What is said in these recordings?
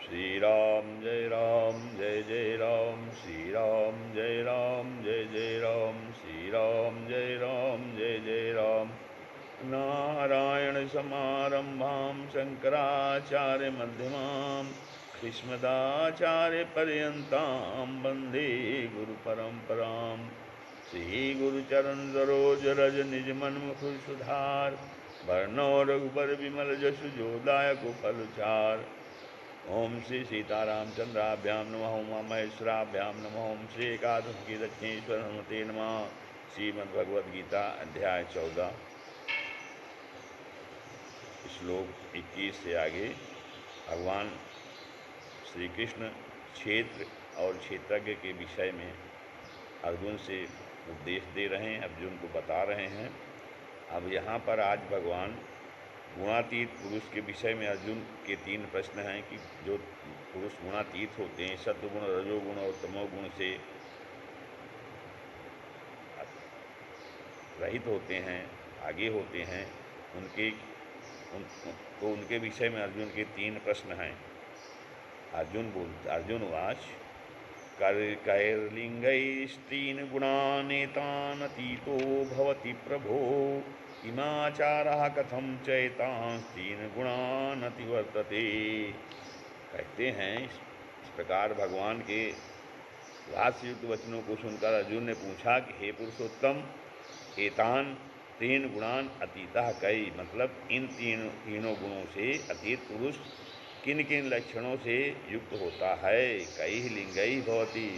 श्री राम जय राम जय जय राम, श्री राम जय राम जय जय राम, श्री राम जय राम जय जय राम। नारायण समारंभां शंकराचार्य मध्यमां, भीष्मदाचार्य पर्यन्तां वन्दे गुरु परंपरां। श्री गुरुचरण सरोज रज निज मन मुकुर सुधार, वर्णो रघुबर विमल जसु जो दायक फल चार। ओम श्री सीतारामचंद्राभ्याम नमः, उमा महेश्वराभ्याम नमः, ओम श्री एकादशी दक्षिणेश्वर हनुमते नमः। श्रीमद्भगवद्गीता अध्याय 14 श्लोक 21 से आगे भगवान श्री कृष्ण क्षेत्र और क्षेत्रज्ञ के विषय में अर्जुन से उपदेश दे रहे हैं, अर्जुन को बता रहे हैं। अब यहाँ पर आज भगवान गुणातीत पुरुष के विषय में अर्जुन के 3 प्रश्न हैं कि जो पुरुष गुणातीत होते हैं, सत्वगुण, रजोगुण और तमोगुण से रहित होते हैं, आगे होते हैं, उनके विषय में अर्जुन के 3 प्रश्न हैं। अर्जुन वाच कैर्लिङ्गैस्त्रीन् गुणानेतानतीतो भवति प्रभो, इमाचारः कथं चैतांस्तीन् गुणानतिवर्तते। कहते हैं इस प्रकार भगवान के भाष्ययुक्त वचनों को सुनकर अर्जुन ने पूछा कि हे पुरुषोत्तम, एतान 3 गुणान अतीतः कई, मतलब इन तीनों गुणों से अतीत पुरुष किन किन लक्षणों से युक्त होता है। कई लिंगई भवति,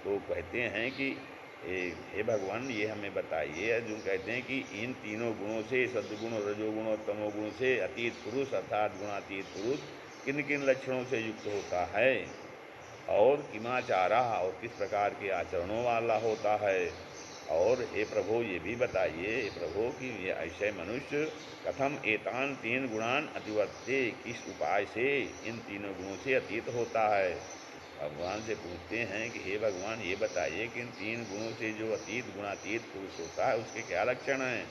तो कहते हैं कि हे भगवान ये हमें बताइए। अर्जुन कहते हैं कि इन तीनों गुणों से, सद्गुण, रजोगुण और तमोगुण से अतीत पुरुष अर्थात गुणातीत पुरुष किन किन लक्षणों से युक्त होता है, और किमाचारा, और किस प्रकार के आचरणों वाला होता है। और हे प्रभु ये भी बताइए हे प्रभु कि ये ऐसे मनुष्य कथम एतान 3 गुणान अतिवर्तते, किस उपाय से इन तीनों गुणों से अतीत होता है। भगवान से पूछते हैं कि हे भगवान ये बताइए कि इन 3 गुणों से जो अतीत गुणातीत पुरुष होता है उसके क्या लक्षण हैं,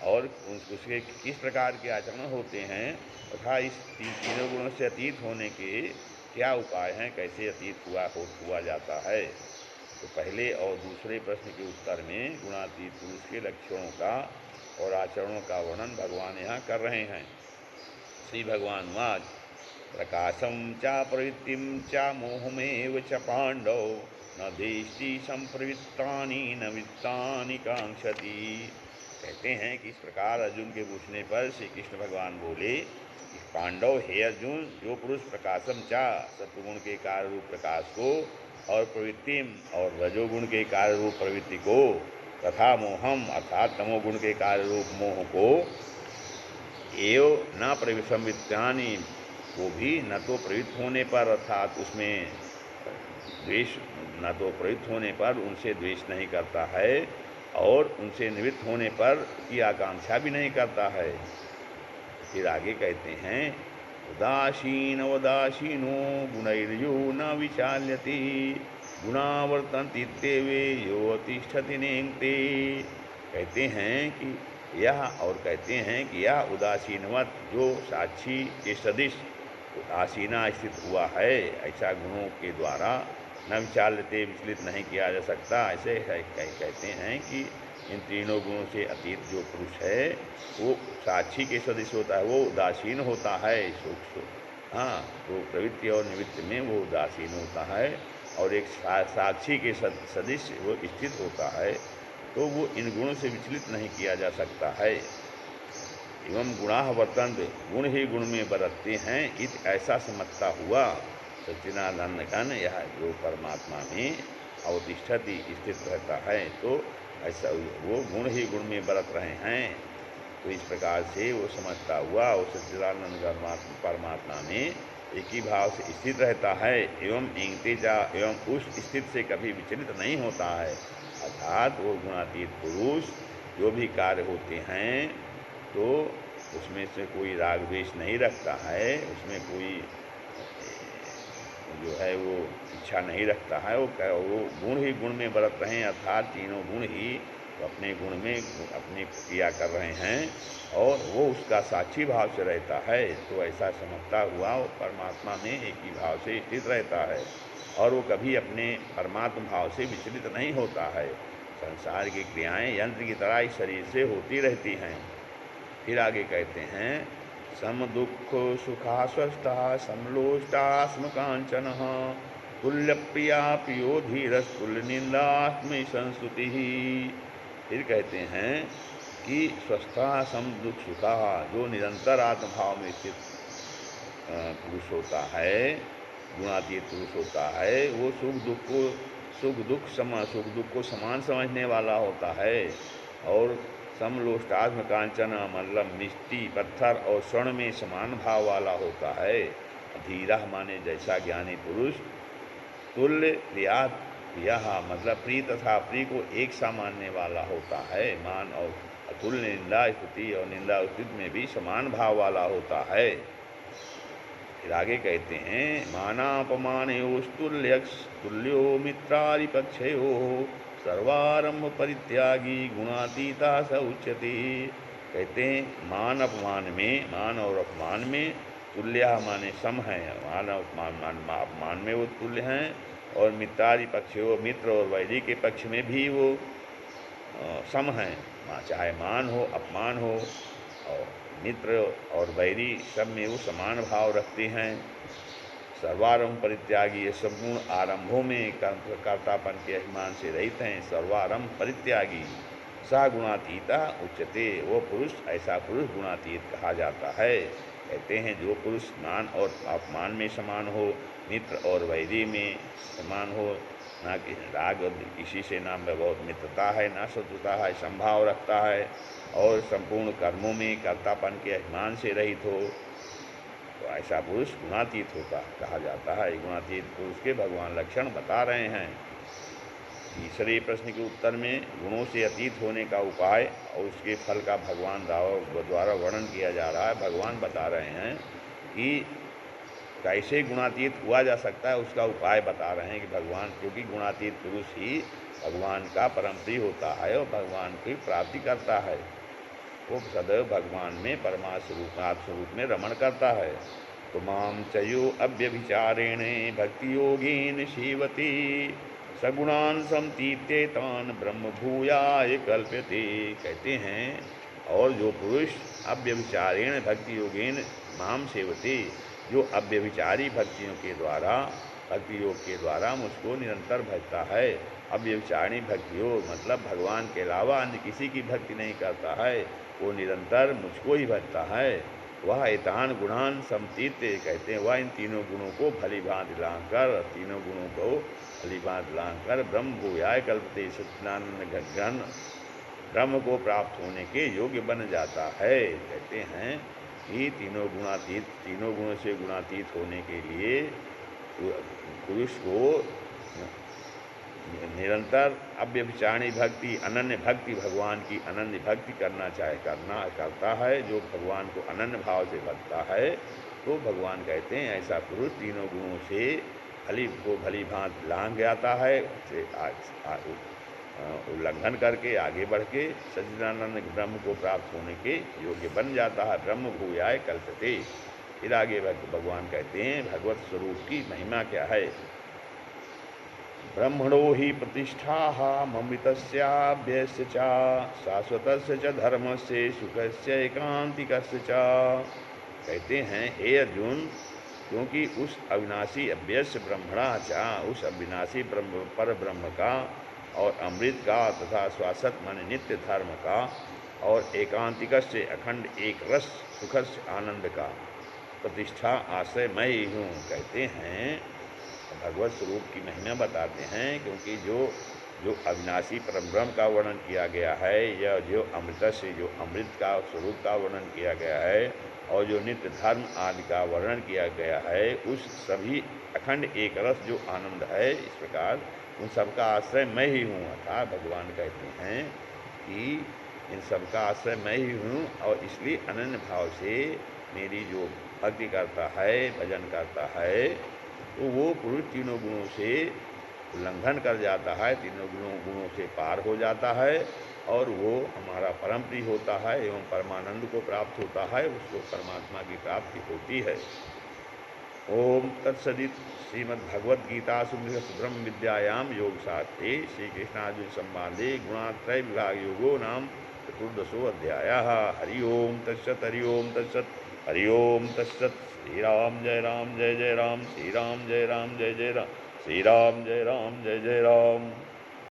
और उसके किस प्रकार के आचरण होते हैं, तथा इस तीनों गुणों से अतीत होने के क्या उपाय हैं, कैसे अतीत हुआ जाता है। तो पहले और दूसरे प्रश्न के उत्तर में गुणातीत पुरुष के लक्षणों का और आचरणों का वर्णन भगवान यहाँ कर रहे हैं। श्री भगवान वाच प्रकाशम चा प्रवृत्तिम चा मोहमेव च पांडव, न देष्टि संप्रवृत्तानि न वित्तानि कांक्षति। कहते हैं कि इस प्रकार अर्जुन के पूछने पर श्री कृष्ण भगवान बोले कि पांडव, हे अर्जुन, जो पुरुष प्रकाशम चा सत्वगुण के कार्य रूप प्रकाश को, और प्रवृत्तिम और रजोगुण के कार्य रूप प्रवृत्ति को, तथा मोहम अर्थात तमोगुण के कार्य रूप मोह को, एव न प्रविसंवित्तानि, वो भी न तो प्रवृत्त होने पर अर्थात उसमें द्वेष, न तो प्रवृत्त होने पर उनसे द्वेष नहीं करता है, और उनसे निवृत्त होने पर की आकांक्षा भी नहीं करता है। फिर आगे कहते हैं उदासीन उदासीनो गुणैर्यो न विचाल्यते, गुणा वर्तन्ते इत्येवे यो तिष्ठति नेङ्क्ते। कहते हैं कि यह, और कहते हैं कि यह उदासीनवत, जो साक्षी के सदिश आसीना स्थित हुआ है, ऐसा गुणों के द्वारा न विचाल्यते, विचलित नहीं किया जा सकता। ऐसे कहते हैं कि इन तीनों गुणों से अतीत जो पुरुष है वो साक्षी के सदृश होता है, वो उदासीन होता है। हाँ, तो प्रवृत्ति और निवृत्ति में वो उदासीन होता है, और एक साक्षी के सदृश वो स्थित होता है, तो वो इन गुणों से विचलित नहीं किया जा सकता है। एवं गुणाः वर्तन्ते, गुण ही गुण में बरतते हैं, इत ऐसा समझता हुआ सच्चिदानंद घन यह जो परमात्मा में अवतिष्ठति स्थित रहता है, तो ऐसा वो गुण ही गुण में बरत रहे हैं। तो इस प्रकार से वो समझता हुआ वो सच्चिदानंद परमात्मा में एक ही भाव से स्थित रहता है, एवं इंगतेजा, एवं उस स्थित से कभी विचलित नहीं होता है। अर्थात वो गुणातीत पुरुष जो भी कार्य होते हैं तो उसमें से कोई राग द्वेष नहीं रखता है, उसमें कोई जो है वो इच्छा नहीं रखता है, वो गुण ही गुण में बरत रहे हैं, अर्थात तीनों गुण ही तो अपने गुण में अपनी क्रिया कर रहे हैं और वो उसका साक्षी भाव से रहता है, तो ऐसा समझता हुआ वो परमात्मा में एक ही भाव से स्थित रहता है और वो कभी अपने परमात्मा भाव से विचलित नहीं होता है। संसार की क्रियाएं यंत्र की तरह इस शरीर से होती रहती हैं। फिर आगे कहते हैं, सम दुख सुखा स्वस्था समलोष्टा स्म कांचन तुल्य प्रिया प्रियो धीरस तुल्य निंदात्म संस्तुति। फिर कहते हैं कि स्वस्था सम दुख सुखा, जो निरंतर आत्मभाव में स्थित पुरुष होता है, गुणातीत पुरुष होता है, वो सुख दुख को समान समझने वाला होता है। और समलोष्टास्म कांचन मतलब मिट्टी पत्थर और स्वर्ण में समान भाव वाला होता है। धीरा माने जैसा ज्ञानी पुरुष, तुल्य प्रिया मतलब प्रिय तथा प्रिय को एक सा मानने वाला होता है। मान और तुल्य निंदा स्तुति और निंदा स्तुति में भी समान भाव वाला होता है। फिर आगे कहते हैं, मानापमानयोस्तुल्य तुल्यो मित्रारिपक्षयो सर्वारंभ परित्यागी गुणातीता स उच्यते। कहते हैं मान और अपमान में तुल्य माने सम है, मान अपमान में वो तुल्य हैं, और मित्रादि पक्षो मित्र और वैरी के पक्ष में भी वो सम हैं। चाहे मान हो अपमान हो और मित्र और वैरी सब में वो समान भाव रखते हैं। सर्वारंभ परित्यागी, ये संपूर्ण आरंभों में कर्तापन के अभिमान से रहित हैं। सर्वारंभ परित्यागी सा गुणातीता उच्यते, वो पुरुष ऐसा पुरुष गुणातीत कहा जाता है। कहते हैं जो पुरुष मान और अपमान में समान हो, मित्र और वैरी में समान हो, ना कि राग किसी से ना बहुत मित्रता है ना शत्रुता है, संभाव रखता है, और संपूर्ण कर्मों में कर्तापन के अभिमान से रहित हो, तो ऐसा पुरुष गुणातीत होता कहा जाता है। गुणातीत पुरुष के भगवान लक्षण बता रहे हैं। तीसरे प्रश्न के उत्तर में गुणों से अतीत होने का उपाय और उसके फल का भगवान द्वारा वर्णन किया जा रहा है। भगवान बता रहे हैं कि कैसे गुणातीत हुआ जा सकता है, उसका उपाय बता रहे हैं कि भगवान, क्योंकि गुणातीत पुरुष ही भगवान का परम प्रिय होता है और भगवान की प्राप्ति करता है, वो सदैव भगवान में आत्मस्वरूप में रमण करता है। तो माम चयो अव्यभिचारेण भक्ति योगेन सेवते सगुणान समतीत्येतान ब्रह्म भूयाय कल्प्यते। कहते हैं, और जो पुरुष अव्यभिचारेण भक्ति योगेन माम सेवते, जो अव्यभिचारी भक्तियों के द्वारा भक्ति योग के द्वारा मुझको निरंतर भजता है। अव्यभिचारी भक्ति योग मतलब भगवान के अलावा अन्य किसी की भक्ति नहीं करता है, वो निरंतर मुझको ही भजता है। वह एतान गुणान समतीत्य, कहते हैं वह इन तीनों गुणों को भली भांति लांघकर, तीनों गुणों को भली भांति लांघकर ब्रह्म भूयाय कल्पते, सच्चिदानंद घन ब्रह्म को प्राप्त होने के योग्य बन जाता है। कहते हैं कि तीनों गुणों से गुणातीत होने के लिए पुरुष को निरंतर अव्यभिचारिणी भक्ति, अनन्य भक्ति, भगवान की अनन्य भक्ति करता है। जो भगवान को अनन्य भाव से भजता है, तो भगवान कहते हैं ऐसा पुरुष तीनों गुणों से भली भांति लांघ जाता है, उल्लंघन करके आगे बढ़ के सच्चिदानंद ब्रह्म को प्राप्त होने के योग्य बन जाता है। ब्रह्म भूयाय कल्पते। फिर आगे भगवान कहते हैं भगवत स्वरूप की महिमा क्या है। ब्रह्मणो ही प्रतिष्ठा ममृतस्याभ्यस्य च शाश्वतस्य च धर्मस्य सुखस्य एकांतिकस्य च। कहते हैं हे अर्जुन, क्योंकि उस अविनाशी अभ्यस्य ब्रह्मणा च, उस अविनाशी पर ब्रह्म का और अमृत का तथा शाश्वत माने नित्य धर्म का और एकांतिकस्य अखंड एक रस सुखस्य आनंद का प्रतिष्ठा आश्रय मैं ही हूँ। कहते हैं भगवत स्वरूप की महिमा बताते हैं, क्योंकि जो अविनाशी परब्रह्म का वर्णन किया गया है, या जो अमृत से जो अमृत का स्वरूप का वर्णन किया गया है, और जो नित्य धर्म आदि का वर्णन किया गया है, उस सभी अखंड एक रस जो आनंद है, इस प्रकार उन सबका आश्रय मैं ही हूँ। अर्थात भगवान कहते हैं कि इन सबका आश्रय मैं ही हूँ, और इसलिए अनन्य भाव से मेरी जो भक्ति करता है, भजन करता है, तो वो पुरुष तीनों गुणों से उल्लंघन कर जाता है, तीनों गुणों से पार हो जाता है और वो हमारा परम प्रिय होता है एवं परमानंद को प्राप्त होता है, उसको परमात्मा की प्राप्ति होती है। ओम तत्सदित श्रीमद्भगवद्गीतासु ब्रह्म विद्यायाम योग शास्त्रे श्री कृष्णार्जुन संवादे गुणात्रय विभाग योगो नाम चतुर्दशो अध्यायः। हरि ओम तत्सत्, हरि ओम तत्सत्, हरि ओम तत्सत्। श्री राम जय राम जय जय राम, श्री राम जय राम जय जय राम, श्री राम जय राम जय जय राम।